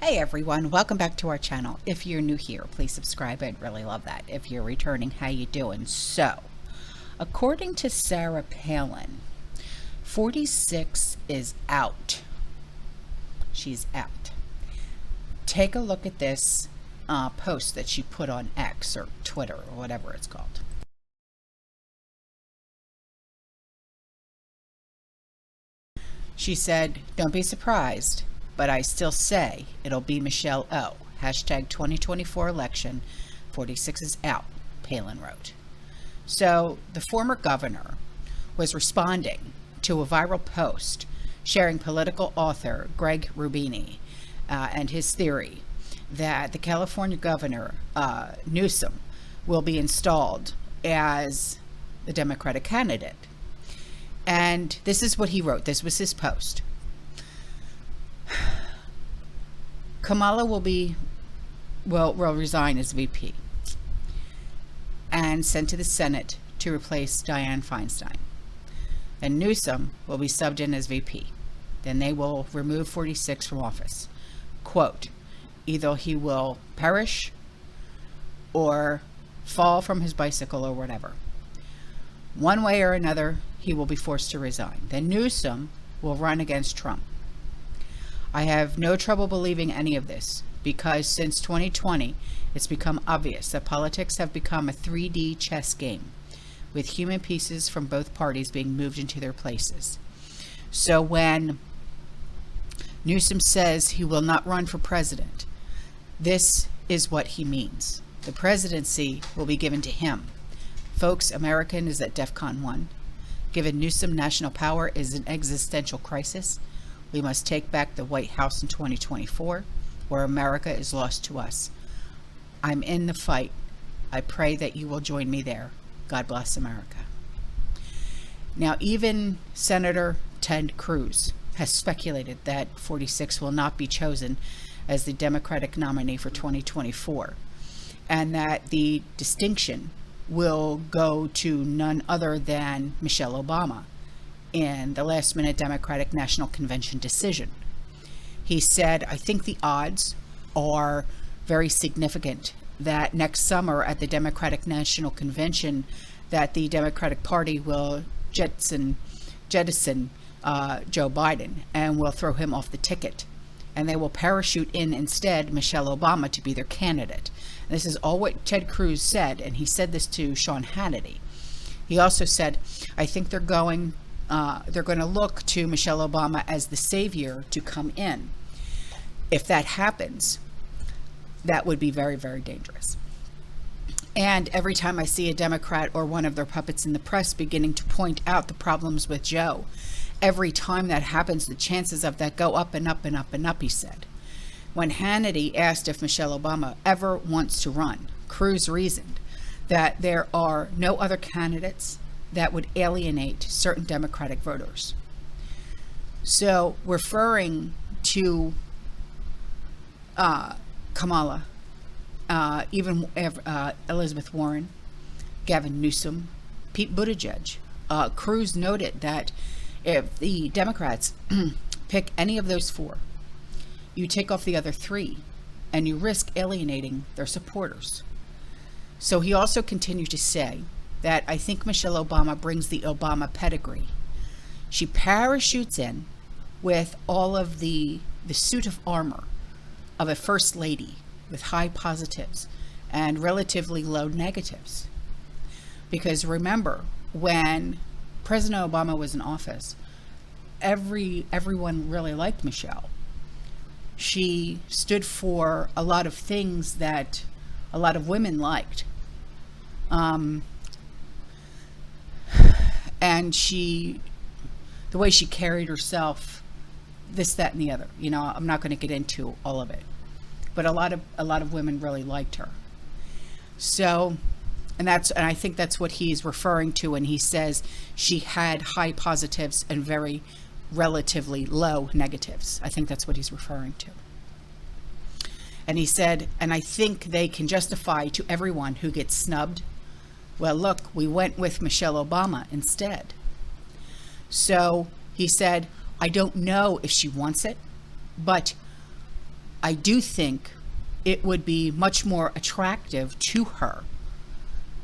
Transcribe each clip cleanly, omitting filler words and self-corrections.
Hey everyone, welcome back to our channel. If you're new here, please subscribe. I'd really love that. If you're returning, how you doing? So, according to Sarah Palin, 46 is out. She's out. Take a look at this post that she put on X or Twitter or whatever it's called. She said, "Don't be surprised, but I still say it'll be Michelle O. Hashtag 2024 election, 46 is out," Palin wrote. So the former governor was responding to a viral post sharing political author Greg Rubini and his theory that the California governor, Newsom, will be installed as the Democratic candidate. And this is what he wrote. This was his post. Kamala will resign as VP and sent to the Senate to replace Dianne Feinstein. And Newsom will be subbed in as VP. Then they will remove 46 from office. Quote, either he will perish or fall from his bicycle or whatever. One way or another, he will be forced to resign. Then Newsom will run against Trump. I have no trouble believing any of this because since 2020, it's become obvious that politics have become a 3D chess game with human pieces from both parties being moved into their places. So when Newsom says he will not run for president, this is what he means. The presidency will be given to him. Folks, America is at DEFCON 1. Given Newsom, national power is an existential crisis. We must take back the White House in 2024, where America is lost to us. I'm in the fight. I pray that you will join me there. God bless America. Now, even Senator Ted Cruz has speculated that 46 will not be chosen as the Democratic nominee for 2024, and that the distinction will go to none other than Michelle Obama in the last-minute Democratic National Convention decision. He said, I think the odds are very significant that next summer at the Democratic National Convention that the Democratic Party will jettison Joe Biden and will throw him off the ticket. And they will parachute in instead Michelle Obama to be their candidate. And this is all what Ted Cruz said, and he said this to Sean Hannity. He also said, I think they're going to look to Michelle Obama as the savior to come in. If that happens, that would be very, very dangerous. And every time I see a Democrat or one of their puppets in the press beginning to point out the problems with Joe, every time that happens, the chances of that go up and up and up and up, he said. When Hannity asked if Michelle Obama ever wants to run, Cruz reasoned that there are no other candidates that would alienate certain Democratic voters. So referring to Kamala, even Elizabeth Warren, Gavin Newsom, Pete Buttigieg, Cruz noted that if the Democrats pick any of those four, you take off the other three and you risk alienating their supporters. So he also continued to say that I think Michelle Obama brings the Obama pedigree. She parachutes in with all of the suit of armor of a first lady with high positives and relatively low negatives. Because remember, when President Obama was in office, everyone really liked Michelle. She stood for a lot of things that a lot of women liked. And the way she carried herself, this, that, and the other. You know, I'm not going to get into all of it, but a lot of women really liked her. So, and I think that's what he's referring to when he says she had high positives and very relatively low negatives. I think that's what he's referring to. And he said, and I think they can justify to everyone who gets snubbed, well, look, we went with Michelle Obama instead. So he said, I don't know if she wants it, but I do think it would be much more attractive to her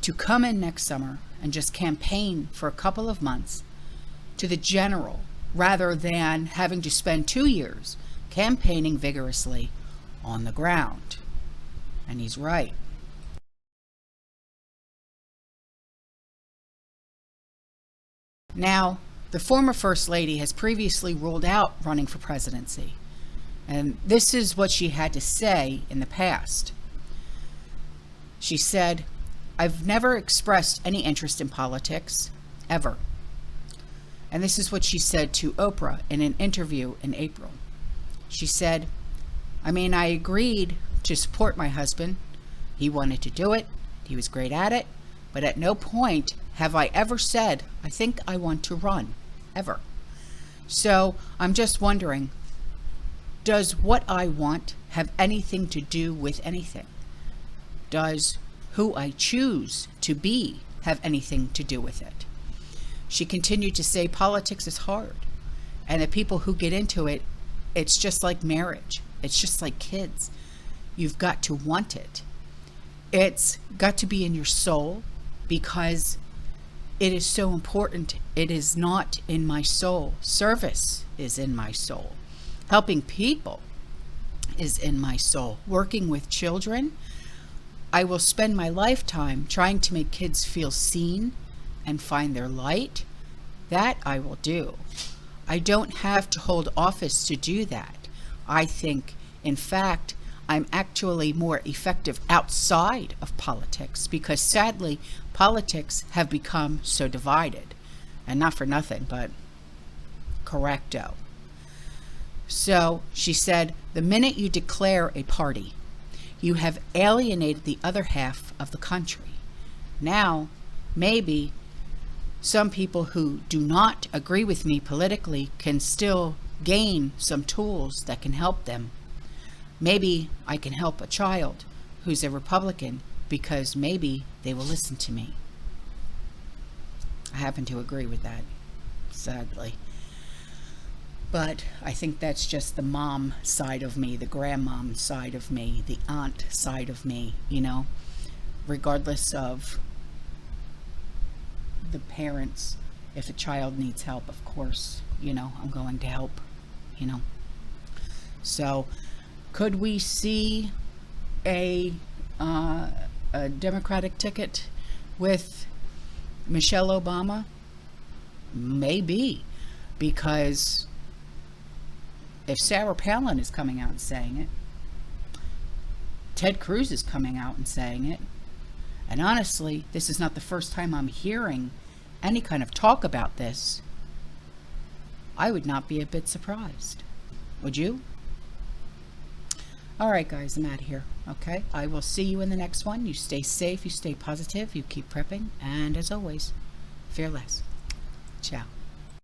to come in next summer and just campaign for a couple of months to the general, rather than having to spend 2 years campaigning vigorously on the ground. And he's right. Now, the former First Lady has previously ruled out running for presidency, and this is what she had to say in the past. She said, "I've never expressed any interest in politics, ever." And this is what she said to Oprah in an interview in April. She said, "I mean, I agreed to support my husband. He wanted to do it. He was great at it. But at no point have I ever said, I think I want to run, ever. So I'm just wondering, does what I want have anything to do with anything? Does who I choose to be have anything to do with it?" She continued to say politics is hard, and the people who get into it, it's just like marriage. It's just like kids. You've got to want it. It's got to be in your soul, because it is so important. It is not in my soul. Service is in my soul. Helping people is in my soul. Working with children, I will spend my lifetime trying to make kids feel seen and find their light. That I will do. I don't have to hold office to do that. I think, in fact, I'm actually more effective outside of politics, because sadly, politics have become so divided. And not for nothing, but correcto. So she said, the minute you declare a party, you have alienated the other half of the country. Now, maybe some people who do not agree with me politically can still gain some tools that can help them. Maybe I can help a child who's a Republican, because maybe they will listen to me. I happen to agree with that, sadly. But I think that's just the mom side of me, the grandmom side of me, the aunt side of me, regardless of the parents. If a child needs help, of course, I'm going to help, So, could we see a Democratic ticket with Michelle Obama? Maybe, because if Sarah Palin is coming out and saying it, Ted Cruz is coming out and saying it, and honestly, this is not the first time I'm hearing any kind of talk about this, I would not be a bit surprised. Would you? All right, guys, I'm out of here. Okay, I will see you in the next one. You stay safe, you stay positive, you keep prepping, and as always, fearless. Ciao.